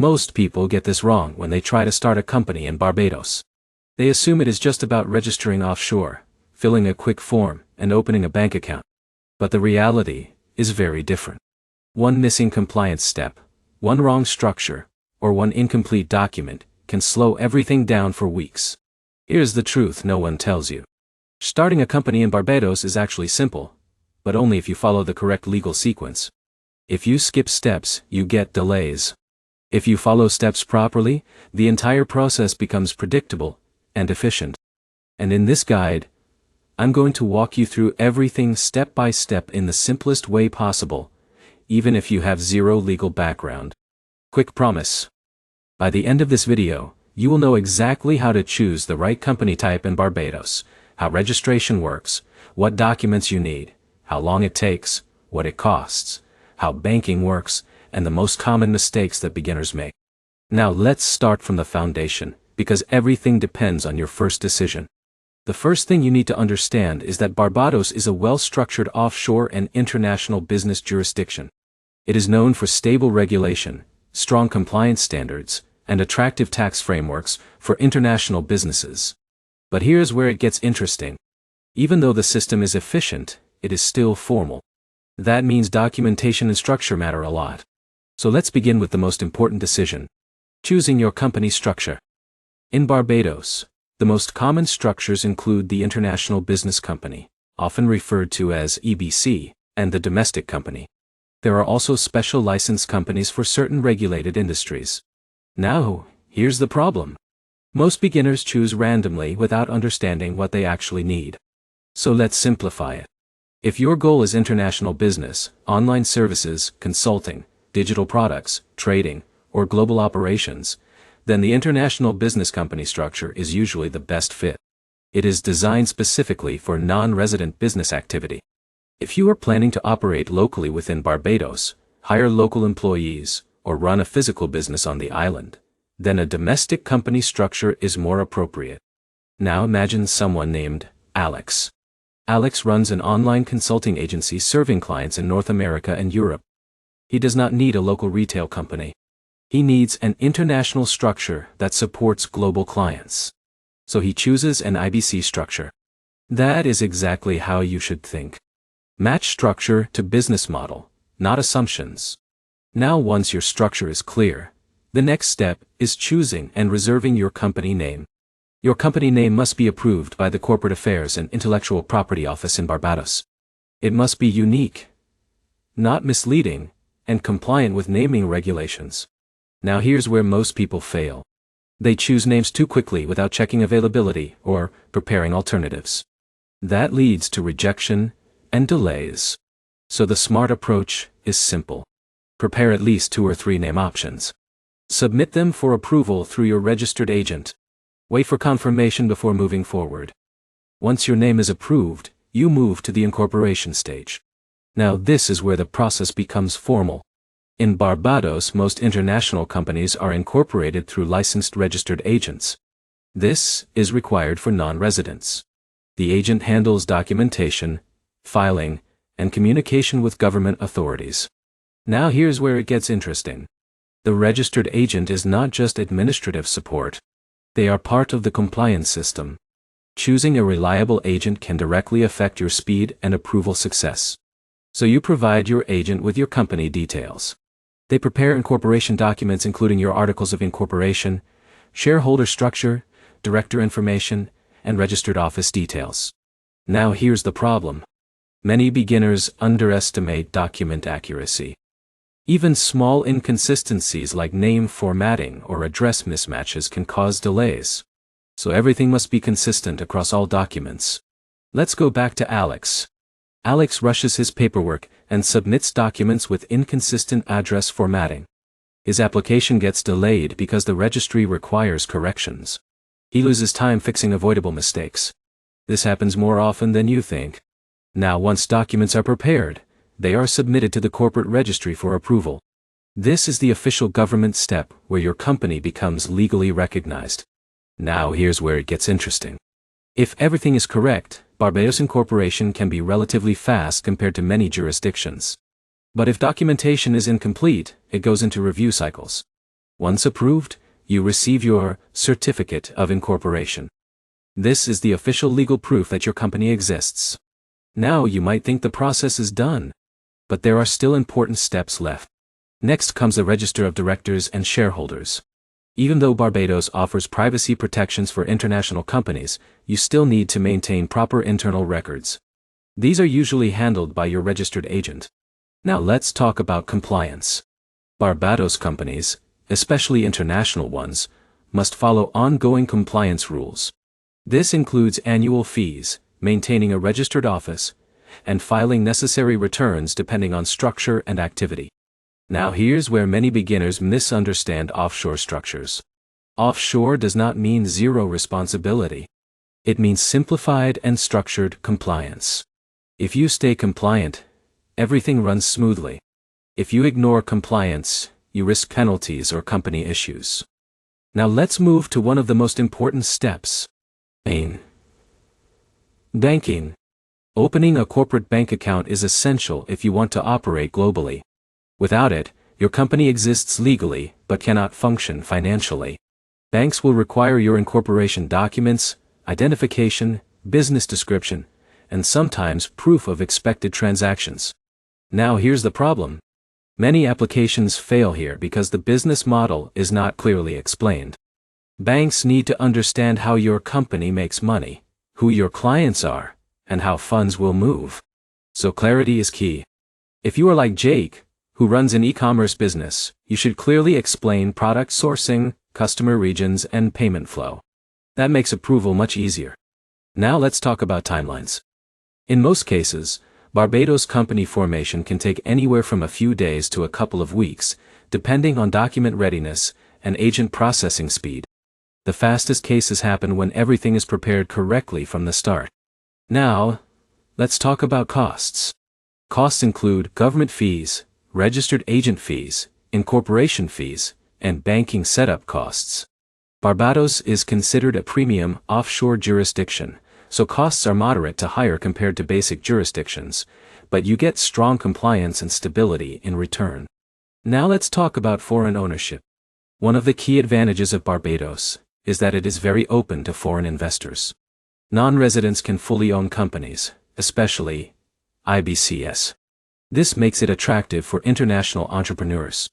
Most people get this wrong when they try to start a company in Barbados. They assume it is just about registering offshore, filling a quick form, and opening a bank account. But the reality is very different. One missing compliance step, one wrong structure, or one incomplete document can slow everything down for weeks. Here's the truth no one tells you. Starting a company in Barbados is actually simple, but only if you follow the correct legal sequence. If you skip steps, you get delays. If you follow steps properly, the entire process becomes predictable and efficient. And in this guide, I'm going to walk you through everything step by step in the simplest way possible, even if you have zero legal background. Quick promise. By the end of this video, you will know exactly how to choose the right company type in Barbados, how registration works, what documents you need, how long it takes, what it costs, how banking works, and the most common mistakes that beginners make. Now let's start from the foundation, because everything depends on your first decision. The first thing you need to understand is that Barbados is a well-structured offshore and international business jurisdiction. It is known for stable regulation, strong compliance standards, and attractive tax frameworks for international businesses. But here's where it gets interesting. Even though the system is efficient, it is still formal. That means documentation and structure matter a lot. So let's begin with the most important decision: choosing your company structure. In Barbados, the most common structures include the International Business Company, often referred to as EBC, and the domestic company. There are also special license companies for certain regulated industries. Now, here's the problem. Most beginners choose randomly without understanding what they actually need. So let's simplify it. If your goal is international business, online services, consulting, digital products, trading, or global operations, then the International Business Company structure is usually the best fit. It is designed specifically for non-resident business activity. If you are planning to operate locally within Barbados, hire local employees, or run a physical business on the island, then a domestic company structure is more appropriate. Now imagine someone named Alex. Alex runs an online consulting agency serving clients in North America and Europe. He does not need a local retail company. He needs an international structure that supports global clients. So he chooses an IBC structure. That is exactly how you should think. Match structure to business model, not assumptions. Now once your structure is clear, the next step is choosing and reserving your company name. Your company name must be approved by the Corporate Affairs and Intellectual Property Office in Barbados. It must be unique, not misleading, and compliant with naming regulations. Now here's where most people fail. They choose names too quickly without checking availability or preparing alternatives. That leads to rejection and delays. So the smart approach is simple. Prepare at least 2 or 3 name options. Submit them for approval through your registered agent. Wait for confirmation before moving forward. Once your name is approved, you move to the incorporation stage. Now this is where the process becomes formal. In Barbados, most international companies are incorporated through licensed registered agents. This is required for non-residents. The agent handles documentation, filing, and communication with government authorities. Now here's where it gets interesting. The registered agent is not just administrative support. They are part of the compliance system. Choosing a reliable agent can directly affect your speed and approval success. So you provide your agent with your company details. They prepare incorporation documents including your articles of incorporation, shareholder structure, director information, and registered office details. Now here's the problem. Many beginners underestimate document accuracy. Even small inconsistencies like name formatting or address mismatches can cause delays. So everything must be consistent across all documents. Let's go back to Alex. Alex rushes his paperwork and submits documents with inconsistent address formatting. His application gets delayed because the registry requires corrections. He loses time fixing avoidable mistakes. This happens more often than you think. Now once documents are prepared, they are submitted to the corporate registry for approval. This is the official government step where your company becomes legally recognized. Now here's where it gets interesting. If everything is correct, Barbados incorporation can be relatively fast compared to many jurisdictions. But if documentation is incomplete, it goes into review cycles. Once approved, you receive your certificate of incorporation. This is the official legal proof that your company exists. Now you might think the process is done, but there are still important steps left. Next comes the register of directors and shareholders. Even though Barbados offers privacy protections for international companies, you still need to maintain proper internal records. These are usually handled by your registered agent. Now let's talk about compliance. Barbados companies, especially international ones, must follow ongoing compliance rules. This includes annual fees, maintaining a registered office, and filing necessary returns depending on structure and activity. Now here's where many beginners misunderstand offshore structures. Offshore does not mean zero responsibility. It means simplified and structured compliance. If you stay compliant, everything runs smoothly. If you ignore compliance, you risk penalties or company issues. Now let's move to one of the most important steps. Banking. Opening a corporate bank account is essential if you want to operate globally. Without it, your company exists legally but cannot function financially. Banks will require your incorporation documents, identification, business description, and sometimes proof of expected transactions. Now here's the problem. Many applications fail here because the business model is not clearly explained. Banks need to understand how your company makes money, who your clients are, and how funds will move. So clarity is key. If you are like Jake, who runs an e-commerce business, you should clearly explain product sourcing, customer regions, and payment flow. That makes approval much easier. Now let's talk about timelines. In most cases, Barbados company formation can take anywhere from a few days to a couple of weeks, depending on document readiness and agent processing speed. The fastest cases happen when everything is prepared correctly from the start. Now, let's talk about costs. Costs include government fees, registered agent fees, incorporation fees, and banking setup costs. Barbados is considered a premium offshore jurisdiction, so costs are moderate to higher compared to basic jurisdictions, but you get strong compliance and stability in return. Now let's talk about foreign ownership. One of the key advantages of Barbados is that it is very open to foreign investors. Non-residents can fully own companies, especially IBCS. This makes it attractive for international entrepreneurs.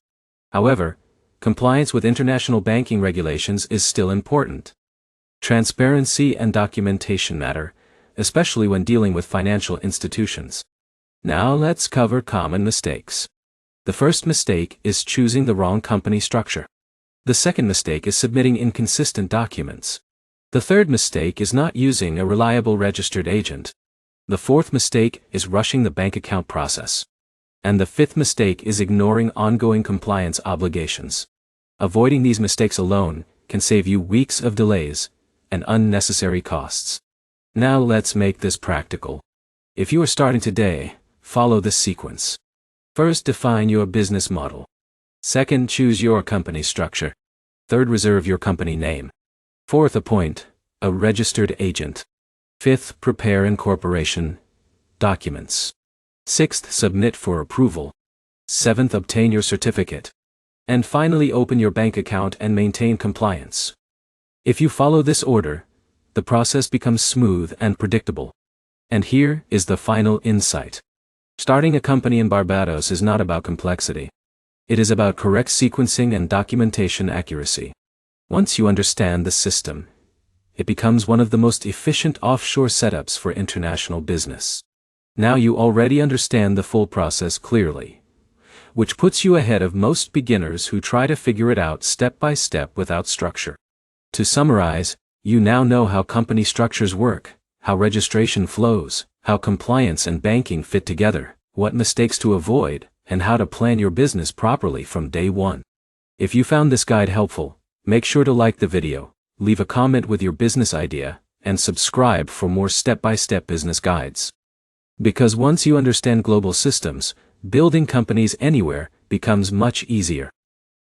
However, compliance with international banking regulations is still important. Transparency and documentation matter, especially when dealing with financial institutions. Now let's cover common mistakes. The first mistake is choosing the wrong company structure. The second mistake is submitting inconsistent documents. The third mistake is not using a reliable registered agent. The fourth mistake is rushing the bank account process. And the fifth mistake is ignoring ongoing compliance obligations. Avoiding these mistakes alone can save you weeks of delays and unnecessary costs. Now let's make this practical. If you are starting today, follow this sequence. First, define your business model. Second, choose your company structure. Third, reserve your company name. Fourth, appoint a registered agent. Fifth, prepare incorporation documents. Sixth, submit for approval. Seventh, obtain your certificate. And finally, open your bank account and maintain compliance. If you follow this order, the process becomes smooth and predictable. And here is the final insight. Starting a company in Barbados is not about complexity. It is about correct sequencing and documentation accuracy. Once you understand the system, it becomes one of the most efficient offshore setups for international business. Now you already understand the full process clearly, which puts you ahead of most beginners who try to figure it out step by step without structure. To summarize, you now know how company structures work, how registration flows, how compliance and banking fit together, what mistakes to avoid, and how to plan your business properly from day one. If you found this guide helpful, make sure to like the video, leave a comment with your business idea, and subscribe for more step-by-step business guides. Because once you understand global systems, building companies anywhere becomes much easier.